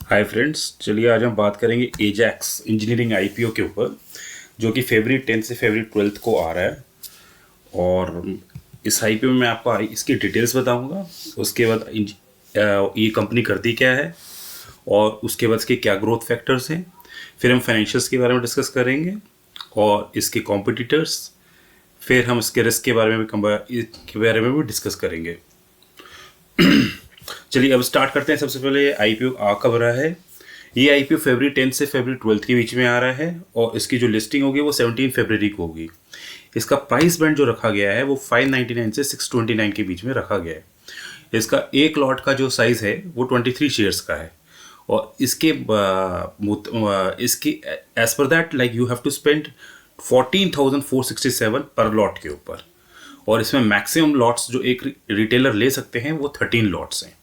Hi friends, चलिए आज हम बात करेंगे एजैक्स इंजीनियरिंग आईपीओ के ऊपर, जो कि फरवरी 10 से फरवरी 12 को आ रहा है। और इस आईपीओ में मैं आपको इसकी डिटेल्स बताऊंगा। उसके बाद ये कंपनी करती क्या है और उसके बाद इसके क्या ग्रोथ फैक्टर्स हैं। फिर हम फाइनेंशियल्स के बारे में डिस्कस करेंगे और इसके कॉम्पिटिटर्स। फिर हम इसके रिस्क के बारे में भी डिस्कस करेंगे। चलिए अब स्टार्ट करते हैं। सबसे पहले आईपीओ आ कब रहा है। ये आईपीओ फरवरी 10 से फरवरी 12 के बीच में आ रहा है और इसकी जो लिस्टिंग होगी वो 17 फरवरी को होगी। इसका प्राइस बैंड जो रखा गया है वो 599 से 629 के बीच में रखा गया है। इसका एक लॉट का जो साइज है वो 23 शेयर्स का है और इसकी एज पर that like you have to spend 14,467 पर लॉट के ऊपर। और इसमें मैक्सिमम लॉट्स जो एक रिटेलर ले सकते हैं वो 13 लॉट्स हैं।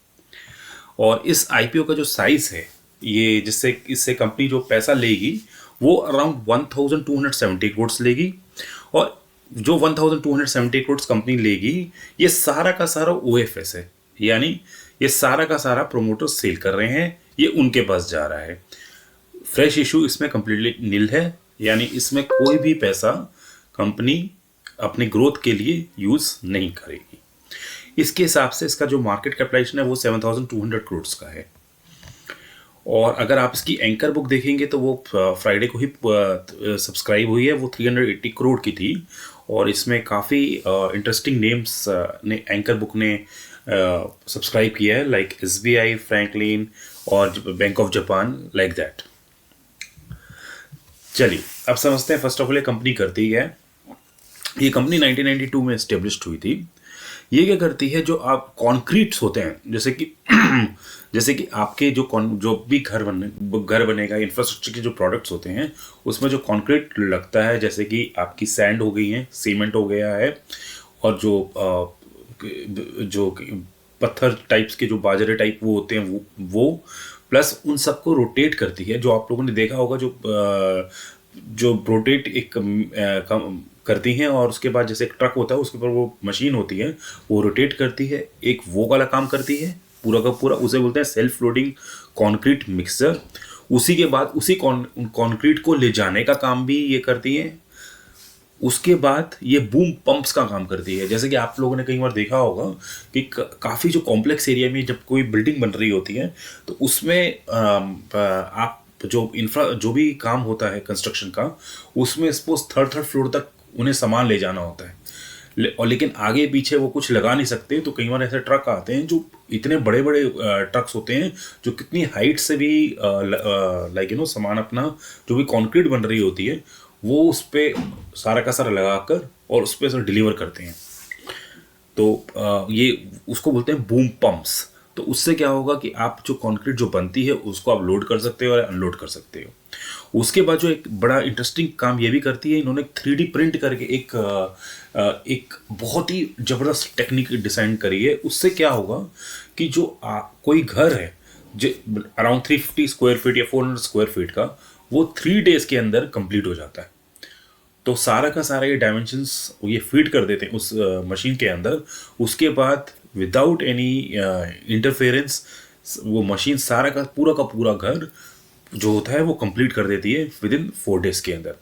और इस आईपीओ का जो साइज है, ये जिससे इससे कंपनी जो पैसा लेगी वो अराउंड 1270 करोड़ लेगी। और जो 1270 करोड़ कंपनी लेगी, ये सारा का सारा ओएफएस है, यानी ये सारा का सारा प्रोमोटर सेल कर रहे हैं, ये उनके पास जा रहा है। फ्रेश इशू इसमें कंप्लीटली नील है, यानी इसमें कोई भी पैसा कंपनी अपने ग्रोथ के लिए यूज नहीं करेगी। इसके हिसाब से इसका जो मार्केट कैपिटलाइजेशन है वो 7,200 करोड़ का है। और अगर आप इसकी एंकर बुक देखेंगे तो वो फ्राइडे को ही सब्सक्राइब हुई है, वो 380 करोड़ की थी। और इसमें काफ़ी इंटरेस्टिंग नेम्स ने एंकर बुक ने सब्सक्राइब किया है, लाइक एसबीआई, फ्रैंकलिन और bank of Japan, like that. चलिए अब समझते हैं फर्स्ट ऑफ ऑल ये कंपनी करती है। ये कंपनी 1992 में एस्टेब्लिश्ड हुई थी। ये क्या करती है, जो आप कॉन्क्रीट्स होते हैं, जैसे कि आपके जो भी घर बनेगा, इंफ्रास्ट्रक्चर के जो प्रोडक्ट्स होते हैं उसमें जो कॉन्क्रीट लगता है, जैसे कि आपकी सैंड हो गई है, सीमेंट हो गया है, और जो पत्थर टाइप्स के जो बाजरे टाइप वो होते हैं वो प्लस उन सबको रोटेट करती है। जो आप लोगों ने देखा होगा, जो रोटेट करती हैं, और उसके बाद जैसे एक ट्रक होता है उसके ऊपर वो मशीन होती है, वो रोटेट करती है, एक वो वाला काम करती है पूरा का पूरा। उसे बोलते हैं सेल्फ लोडिंग कॉन्क्रीट मिक्सर। उसी के बाद उसी कॉन्क्रीट को ले जाने का काम भी ये करती है। उसके बाद ये बूम पंप्स का काम करती है। जैसे कि आप लोगों ने कई बार देखा होगा कि काफ़ी जो कॉम्प्लेक्स एरिया में जब कोई बिल्डिंग बन रही होती है तो उसमें आप जो भी काम होता है कंस्ट्रक्शन का, उसमें सपोज थर्ड फ्लोर तक उन्हें सामान ले जाना होता है, और लेकिन आगे पीछे वो कुछ लगा नहीं सकते। तो कई बार ऐसे ट्रक आते हैं जो इतने बड़े बड़े ट्रक्स होते हैं, जो कितनी हाइट से भी सामान अपना जो भी कंक्रीट बन रही होती है वो उस पर सारा का सारा लगाकर और उस पर डिलीवर करते हैं। तो ये उसको बोलते हैं बूम पंप्स। तो उससे क्या होगा कि आप जो कंक्रीट जो बनती है उसको आप लोड कर सकते हो और अनलोड कर सकते हो। उसके बाद जो एक बड़ा इंटरेस्टिंग काम ये भी करती है, इन्होंने 3D प्रिंट करके एक बहुत ही ज़बरदस्त टेक्निक डिज़ाइन करी है। उससे क्या होगा कि जो कोई घर है जो अराउंड 350 स्क्वायर फीट या 400 स्क्वायर फीट का, वो 3 डेज के अंदर कंप्लीट हो जाता है। तो सारा का सारा ये डायमेंशंस ये फीड कर देते हैं उस मशीन के अंदर। उसके बाद विदाउट एनी इंटरफेरेंस वो मशीन सारा का पूरा घर जो होता है वो कंप्लीट कर देती है विद इन 4 डेज के अंदर।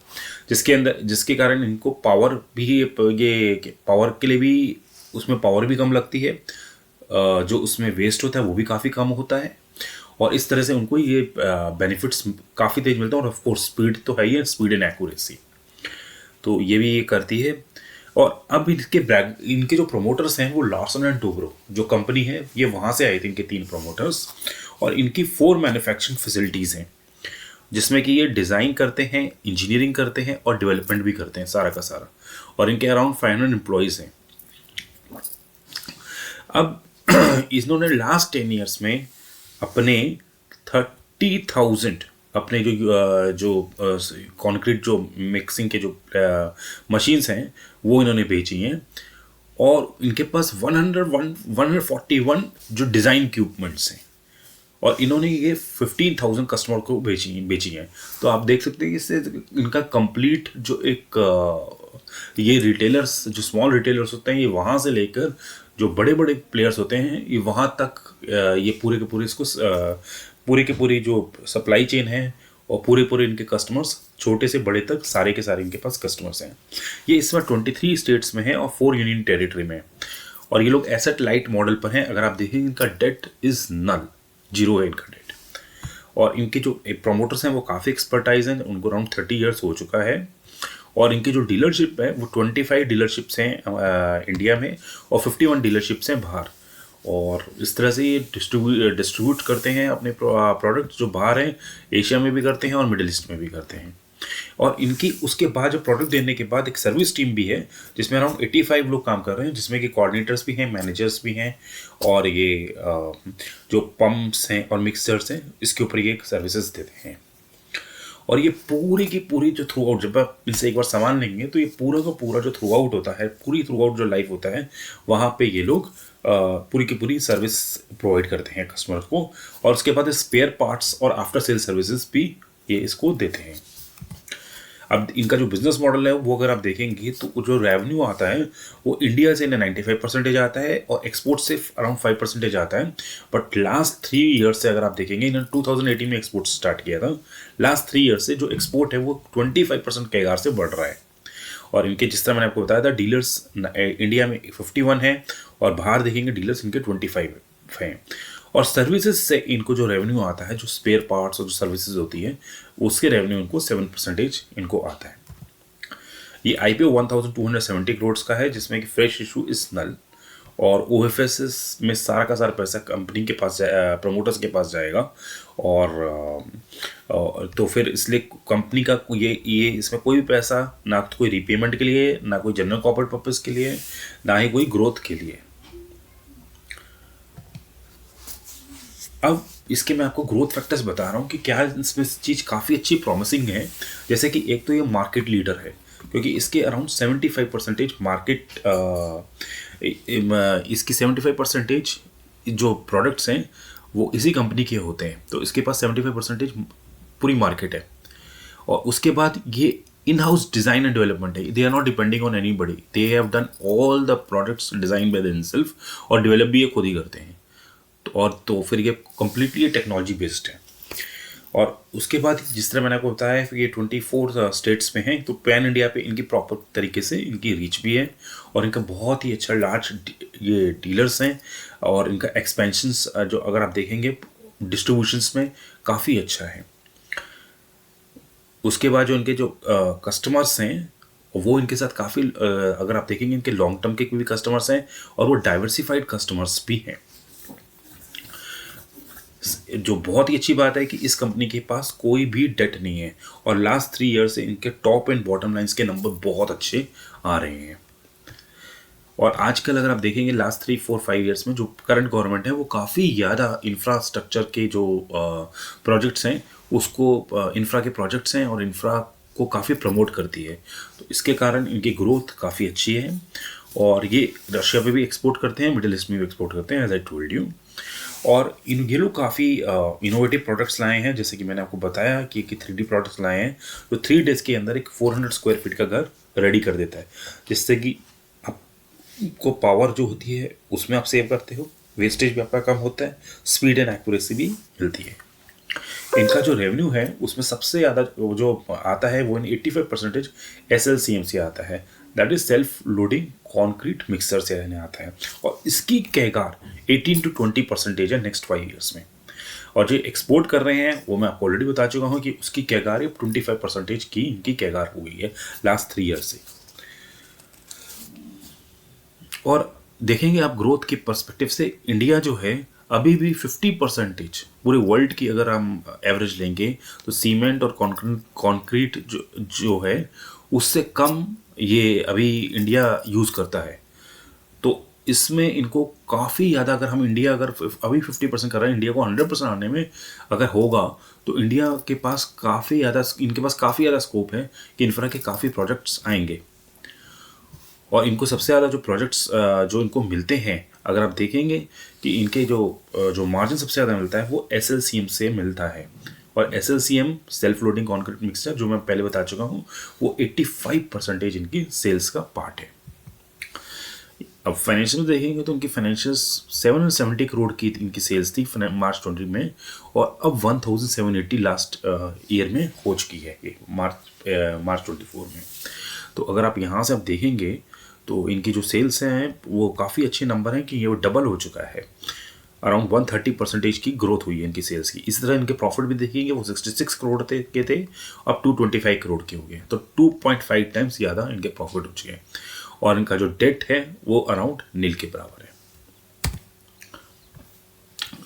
जिसके कारण इनको पावर के लिए भी उसमें पावर भी कम लगती है, जो उसमें वेस्ट होता है वो भी काफ़ी कम होता है, और इस तरह से उनको ये बेनिफिट्स काफ़ी तेज मिलता है। और ऑफ कोर्स स्पीड तो है ही है, स्पीड एंड एक्यूरेसी, तो ये भी ये करती है। और अब इनके जो प्रोमोटर्स हैं वो लार्सन एंड टोब्रो जो कंपनी है, ये वहाँ से आए थे इनके 3 प्रोमोटर्स। और इनकी 4 मैन्युफैक्चरिंग फैसिलिटीज़ हैं, जिसमें कि ये डिज़ाइन करते हैं, इंजीनियरिंग करते हैं और डेवलपमेंट भी करते हैं सारा का सारा। और इनके अराउंड 500 एम्प्लॉयज़ हैं। अब इन्होंने लास्ट 10 ईयर्स में अपने 30,000 अपने जो कंक्रीट जो मिक्सिंग के जो मशीन्स हैं वो इन्होंने बेची हैं। और इनके पास 141 जो डिज़ाइन इक्विपमेंट्स हैं, और इन्होंने ये 15,000 कस्टमर को बेची हैं। तो आप देख सकते हैं कि इससे इनका कंप्लीट जो एक ये रिटेलर्स जो स्मॉल रिटेलर्स होते हैं, ये वहाँ से लेकर जो बड़े बड़े प्लेयर्स होते हैं, ये वहाँ तक ये पूरे के पूरे इसको पूरे के पूरी जो सप्लाई चेन है और पूरे पूरे इनके कस्टमर्स छोटे से बड़े तक सारे के सारे इनके पास कस्टमर्स हैं। ये इस बार 23 स्टेट्स में है और 4 यूनियन टेरिटरी में है और ये लोग एसेट लाइट मॉडल पर हैं। अगर आप देखेंगे इनका डेट इज नल, जीरो है इनका डेट। और इनके जो प्रोमोटर्स हैं वो काफ़ी एक्सपर्टाइज हैं, उनको अराउंड 30 ईयर्स हो चुका है। और इनकी जो डीलरशिप है वो 25 डीलरशिप्स हैं इंडिया में और 51 डीलरशिप्स हैं बाहर। और इस तरह से ये डिस्ट्रीब्यूट करते हैं अपने प्रोडक्ट जो बाहर हैं, एशिया में भी करते हैं और मिडिल ईस्ट में भी करते हैं। और इनकी उसके बाद जो प्रोडक्ट देने के बाद एक सर्विस टीम भी है जिसमें अराउंड 85 लोग काम कर रहे हैं, जिसमें कि कोऑर्डिनेटर्स भी हैं, मैनेजर्स भी हैं और ये जो पंप्स हैं और मिक्सर्स हैं इसके ऊपर ये सर्विसेज देते हैं। और ये पूरी की पूरी जो थ्रू आउट, जब आप इनसे एक बार सामान लेंगे तो ये पूरा का पूरा जो थ्रू आउट होता है, पूरी थ्रू आउट जो लाइफ होता है वहाँ पे ये लोग पूरी की पूरी सर्विस प्रोवाइड करते हैं कस्टमर को। और उसके बाद स्पेयर पार्ट्स और आफ्टर सेल सर्विसेज भी ये इसको देते हैं। अब इनका जो बिजनेस मॉडल है वो अगर आप देखेंगे तो जो रेवेन्यू आता है वो इंडिया से 95% आता है और एक्सपोर्ट से अराउंड 5% आता है। बट लास्ट 3 ईयर्स से अगर आप देखेंगे, इन्होंने 2018 में एक्सपोर्ट स्टार्ट किया था, लास्ट 3 ईयर्स से जो एक्सपोर्ट है वो 25% कैगार से बढ़ रहा है। और इनके जिस तरह मैंने आपको बताया था डीलर्स इंडिया में 51 है और बाहर देखेंगे डीलर्स इनके 25 हैं। और सर्विसेज से इनको जो रेवेन्यू आता है, जो स्पेयर पार्ट्स और जो सर्विसेज होती है उसके रेवेन्यू इनको 7% इनको आता है। ये IPO 1270 करोड़ का है जिसमें कि फ्रेश इशू इज नल और OFS में सारा का सारा पैसा कंपनी के पास प्रमोटर्स के पास जाएगा। और तो फिर इसलिए कंपनी का ये इसमें कोई भी पैसा ना तो कोई रीपेमेंट के लिए, ना कोई जनरल कॉर्पोरेट पर्पस के लिए, ना ही कोई ग्रोथ के लिए। अब इसके मैं आपको ग्रोथ फैक्टर्स बता रहा हूँ कि क्या इसमें चीज़ काफ़ी अच्छी प्रॉमिसिंग है। जैसे कि एक तो ये मार्केट लीडर है क्योंकि इसके अराउंड 75% मार्केट, इसकी 75% जो प्रोडक्ट्स हैं वो इसी कंपनी के होते हैं, तो इसके पास 75% पूरी मार्केट है। और उसके बाद ये in house design and development है, they are not depending on anybody, they have done all the products design by themself और डेवलप भी ये खुद ही करते हैं। तो फिर ये कम्प्लीटली टेक्नोलॉजी बेस्ड है। और उसके बाद जिस तरह मैंने आपको बताया फिर ये 24 स्टेट्स में हैं, तो पैन इंडिया पे इनकी प्रॉपर तरीके से इनकी रीच भी है और इनका बहुत ही अच्छा लार्ज ये डीलर्स हैं और इनका एक्सपेंशंस जो अगर आप देखेंगे डिस्ट्रीब्यूशंस में काफ़ी अच्छा है। उसके बाद जो इनके जो कस्टमर्स हैं वो इनके साथ काफ़ी अगर आप देखेंगे इनके लॉन्ग टर्म के भी कस्टमर्स हैं और वो डाइवर्सिफाइड कस्टमर्स भी हैं। जो बहुत ही अच्छी बात है कि इस कंपनी के पास कोई भी डेट नहीं है और लास्ट 3 ईयर से इनके टॉप एंड बॉटम लाइंस के नंबर बहुत अच्छे आ रहे हैं। और आजकल अगर आप देखेंगे लास्ट 3, 4, 5 ईयर्स में जो करंट गवर्नमेंट है वो काफ़ी ज़्यादा इंफ्रास्ट्रक्चर के जो प्रोजेक्ट्स हैं उसको इंफ्रा के प्रोजेक्ट्स हैं और इंफ्रा को काफ़ी प्रमोट करती है, तो इसके कारण इनकी ग्रोथ काफ़ी अच्छी है। और ये रशिया पे भी एक्सपोर्ट करते हैं, मिडिल ईस्ट में भी एक्सपोर्ट करते हैं एज आई टोल्ड यू। और ये लोग काफ़ी इनोवेटिव प्रोडक्ट्स लाए हैं, जैसे कि मैंने आपको बताया कि 3D प्रोडक्ट्स लाए हैं जो 3 डेज़ के अंदर एक 400 स्क्वायर फीट का घर रेडी कर देता है, जिससे कि आपको पावर जो होती है उसमें आप सेव करते हो, वेस्टेज भी आपका कम होता है, स्पीड एंड एक्यूरेसी भी मिलती है। इनका जो रेवेन्यू है उसमें सबसे ज़्यादा जो आता है वो 85% SLCM से आता है, that is self loading concrete mixer से रहने आता है। और इसकी कैगार 18 to 20% है नेक्स्ट 5 ईयर्स में। और जो एक्सपोर्ट कर रहे हैं वो मैं आपको ऑलरेडी बता चुका हूँ कि उसकी कैगार 25% की इनकी कैगार हो गई है लास्ट 3 ईयर्स से। और देखेंगे आप ग्रोथ के पर्सपेक्टिव से इंडिया जो है अभी भी 50% पूरे वर्ल्ड की अगर हम एवरेज लेंगे तो सीमेंट और कॉन्क्रीट जो है उससे कम ये अभी इंडिया यूज़ करता है। तो इसमें इनको काफ़ी ज़्यादा, अगर हम इंडिया अगर अभी 50% कर रहे हैं, इंडिया को 100% आने में अगर होगा तो इंडिया के पास काफ़ी ज़्यादा, इनके पास काफ़ी ज़्यादा स्कोप है कि इंफ्रा के काफ़ी प्रोजेक्ट्स आएंगे। और इनको सबसे ज़्यादा जो प्रोजेक्ट्स जो इनको मिलते हैं, अगर आप देखेंगे कि इनके जो मार्जिन सबसे ज़्यादा मिलता है वो SLCM से मिलता है। और SLCM self loading concrete mixture जो मैं पहले बता चुका हूँ वो 85% इनकी सेल्स का पार्ट है। अब फाइनेंशियल देखेंगे तो उनकी फाइनेंशियल्स 770 करोड़ की इनकी सेल्स थी मार्च 20 में, और अब 1780 लास्ट ईयर में हो चुकी है ये मार्च 24 में। तो अगर आप यहाँ से आप देखेंगे तो इनकी जो सेल्स हैं वो काफ़ी अच्छे नंबर हैं कि ये डबल हो चुका है, अराउंड 130% की ग्रोथ हुई है इनकी सेल्स की। इसी तरह इनके प्रॉफिट भी देखेंगे, वो 66 करोड़ के थे, अब 225 करोड़ के हो गए, तो 2.5 टाइम्स ज़्यादा इनके प्रॉफिट हो चुके हैं। और इनका जो डेट है वो अराउंड नील के बराबर है।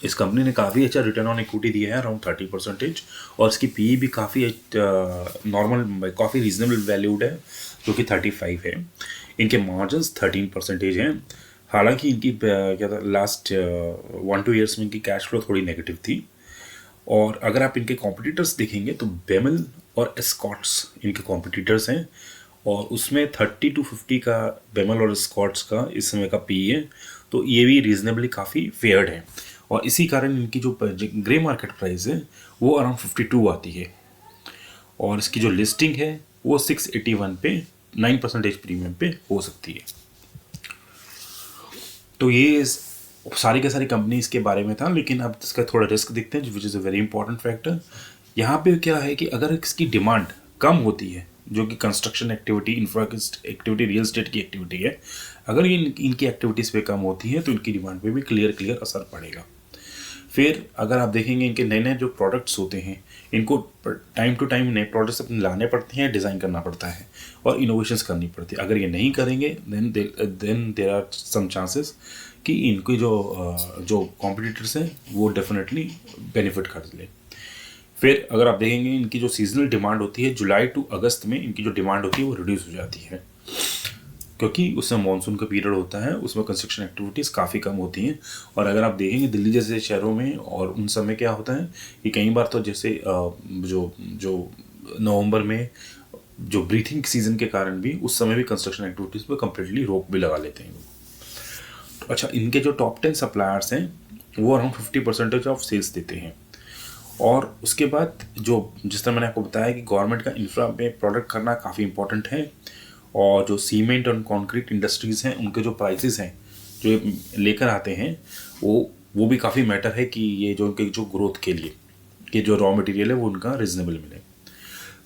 इस कंपनी ने काफ़ी अच्छा रिटर्न ऑन इक्विटी दिया है, अराउंड 30%, और इसकी पी भी काफ़ी नॉर्मल, काफ़ी रीजनेबल वैल्यूड है, जो कि 35 है। इनके मार्जिन्स 13% हैं। हालांकि इनकी क्या था, लास्ट 1-2 ईयर्स में इनकी कैश फ्लो थोड़ी नेगेटिव थी। और अगर आप इनके कॉम्पिटिटर्स देखेंगे तो बेमल और एस्कॉट्स इनके कॉम्पिटिटर्स हैं, और उसमें 30 to 50 का बेमल और स्कॉट्स का इस समय का पी है, तो ये भी रीजनेबली काफ़ी फेयर्ड है। और इसी कारण इनकी जो ग्रे मार्केट प्राइस है वो अराउंड 52 आती है, और इसकी जो लिस्टिंग है वो 681 पे 9% प्रीमियम पे हो सकती है। तो ये सारी के सारी कंपनी इसके बारे में था, लेकिन अब इसका थोड़ा रिस्क दिखते हैं, which is a very important factor. यहाँ पे क्या है कि अगर इसकी डिमांड कम होती है, जो कि construction activity, infra activity, real estate की एक्टिविटी है, अगर ये इनकी एक्टिविटीज़ पे कम होती है तो इनकी डिमांड पे भी क्लियर असर पड़ेगा। फिर अगर आप देखेंगे इनके नए नए जो प्रोडक्ट्स होते हैं, इनको टाइम टू टाइम नए प्रोडक्ट्स अपने लाने पड़ते हैं, डिज़ाइन करना पड़ता है और इनोवेशंस करनी पड़ती है। अगर ये नहीं करेंगे then there are some chances कि इनके जो कॉम्पिटिटर्स हैं वो डेफिनेटली बेनिफिट कर ले। फिर अगर आप देखेंगे इनकी जो सीजनल डिमांड होती है, जुलाई टू अगस्त में इनकी जो डिमांड होती है वो रिड्यूस हो जाती है, क्योंकि उसमें मानसून का पीरियड होता है, उसमें कंस्ट्रक्शन एक्टिविटीज़ काफ़ी कम होती हैं। और अगर आप देखेंगे दिल्ली जैसे शहरों में, और उन समय क्या होता है कि कई बार तो जैसे जो नवंबर में जो ब्रीथिंग सीजन के कारण भी उस समय भी कंस्ट्रक्शन एक्टिविटीज़ पर कम्प्लीटली रोक भी लगा लेते हैं। अच्छा, इनके जो टॉप 10 सप्लायर्स हैं वो अराउंड 50% ऑफ सेल्स देते हैं। और उसके बाद जिस तरह मैंने आपको बताया कि गवर्नमेंट का इंफ्रा में प्रोडक्ट करना काफ़ी इंपॉर्टेंट है, और जो सीमेंट और कंक्रीट इंडस्ट्रीज़ हैं उनके जो प्राइसेस हैं जो लेकर आते हैं वो भी काफ़ी मैटर है कि ये जो उनके जो ग्रोथ के लिए कि जो रॉ मटेरियल है वो उनका रिजनेबल मिले।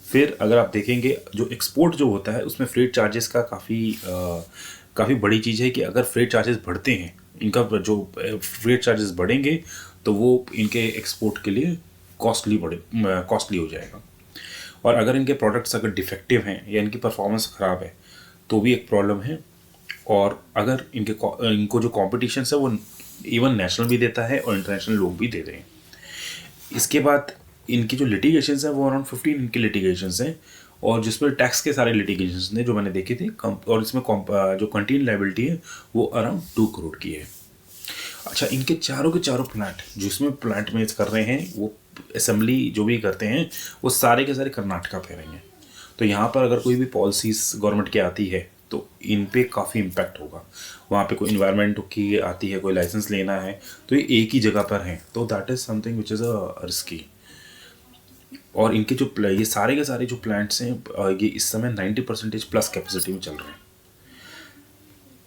फिर अगर आप देखेंगे जो एक्सपोर्ट जो होता है उसमें फ्रेट चार्जेस का काफ़ी बड़ी चीज़ है कि अगर फ्रेट चार्जेस बढ़ते हैं, इनका जो फ्रेट चार्जेस बढ़ेंगे तो वो इनके एक्सपोर्ट के लिए कॉस्टली हो जाएगा। और अगर इनके प्रोडक्ट्स अगर डिफेक्टिव हैं या इनकी परफॉर्मेंस ख़राब है तो भी एक प्रॉब्लम है। और अगर इनको जो कॉम्पिटिशन है वो इवन नेशनल भी देता है और इंटरनेशनल लोग भी दे रहे हैं। इसके बाद इनकी जो लिटिगेशंस है वो अराउंड 15 इनके लिटिगेशंस हैं, और जिसमें टैक्स के सारे लिटिगेशंस ने जो मैंने देखे थे, और इसमें जो कंटिन्यूड लायबिलिटी है वो अराउंड 2 करोड़ की है। अच्छा, इनके चारों के चारों प्लांट जिसमें प्लांट में कर रहे हैं वो असेंबली जो भी करते हैं वो सारे के सारे कर्नाटका पे रहेंगे। तो यहाँ पर अगर कोई भी पॉलिसीज गवर्नमेंट की आती है तो इन पे काफ़ी इम्पैक्ट होगा। वहाँ पे कोई इन्वायरमेंट की आती है, कोई लाइसेंस लेना है, तो ये एक ही जगह पर हैं, तो that is something which is a risky. और इनके ये सारे के सारे जो प्लांट्स हैं ये इस समय 90% प्लस कैपेसिटी में चल रहे हैं।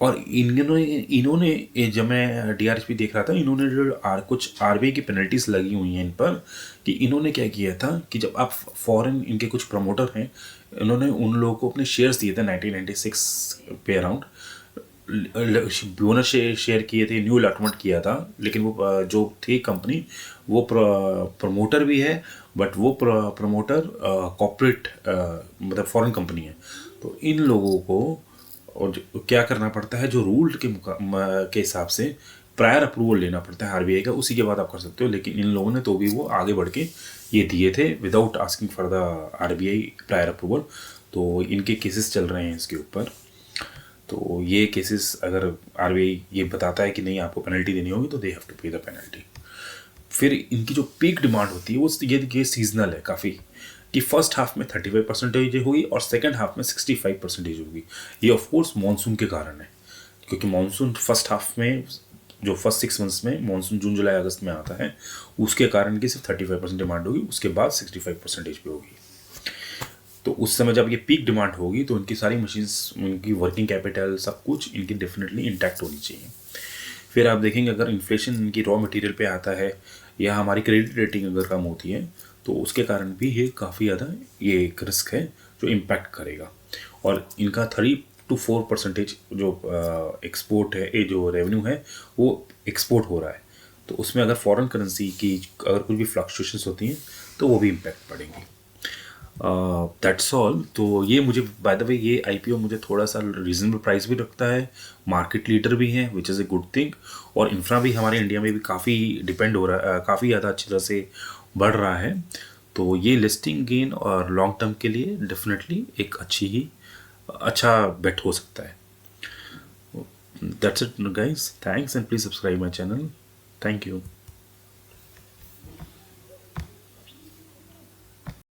और इन्होंने जब मैं DRHP देख रहा था, इन्होंने जो कुछ RBI की पेनल्टीज लगी हुई हैं इन पर, कि इन्होंने क्या किया था कि जब आप फॉरेन इनके कुछ प्रमोटर हैं, इन्होंने उन लोगों को अपने शेयर्स दिए थे 1996 पे अराउंड, बोनस शेयर किए थे, न्यू अलॉटमेंट किया था, लेकिन वो जो थी कंपनी वो प्रमोटर भी है, बट वो प्रमोटर कॉर्पोरेट मतलब फॉरेन कंपनी है। तो इन लोगों को और क्या करना पड़ता है, जो रूल के हिसाब से प्रायर अप्रूवल लेना पड़ता है RBI का, उसी के बाद आप कर सकते हो। लेकिन इन लोगों ने तो भी वो आगे बढ़ के ये दिए थे without asking for the RBI prior approval. तो इनके केसेस चल रहे हैं इसके ऊपर। तो ये केसेस अगर RBI ये बताता है कि नहीं आपको पेनल्टी देनी होगी तो दे हैव टू पे द पेनल्टी। फिर इनकी जो पीक डिमांड होती है वो ये सीजनल है काफ़ी, कि फर्स्ट हाफ में 35% होगी और सेकंड हाफ में 65% होगी। ये ऑफ कोर्स मानसून के कारण है, क्योंकि मानसून फर्स्ट हाफ में जो फर्स्ट 6 मंथ्स में मानसून जून जुलाई अगस्त में आता है, उसके कारण की सिर्फ 35% डिमांड होगी, उसके बाद 65% पे होगी। तो उस समय जब ये पीक डिमांड होगी तो इनकी सारी मशीन्स, इनकी वर्किंग कैपिटल सब कुछ इनकी डेफिनेटली इंटैक्ट होनी चाहिए। फिर आप देखेंगे अगर इन्फ्लेशन इनकी रॉ मटेरियल पे आता है या हमारी क्रेडिट रेटिंग अगर कम होती है तो उसके कारण भी ये काफ़ी ज़्यादा ये एक रिस्क है जो इम्पैक्ट करेगा। और इनका 3 to 4% जो एक्सपोर्ट है, ये जो रेवेन्यू है वो एक्सपोर्ट हो रहा है, तो उसमें अगर फॉरेन करेंसी की अगर कुछ भी फ्लक्चुएशंस होती हैं तो वो भी इम्पैक्ट पड़ेंगी। That's all. तो ये मुझे बाय द वे ये आईपीओ मुझे थोड़ा सा रीजनेबल प्राइस भी रखता है, मार्केट लीडर भी है which is a good thing, और इंफ्रा भी हमारे इंडिया में भी काफ़ी डिपेंड हो रहा है, काफ़ी ज़्यादा अच्छी तरह से बढ़ रहा है। तो ये लिस्टिंग गेन और लॉन्ग टर्म के लिए डेफिनेटली एक अच्छा बेट हो सकता है। That's it guys, thanks and please subscribe my channel. Thank you.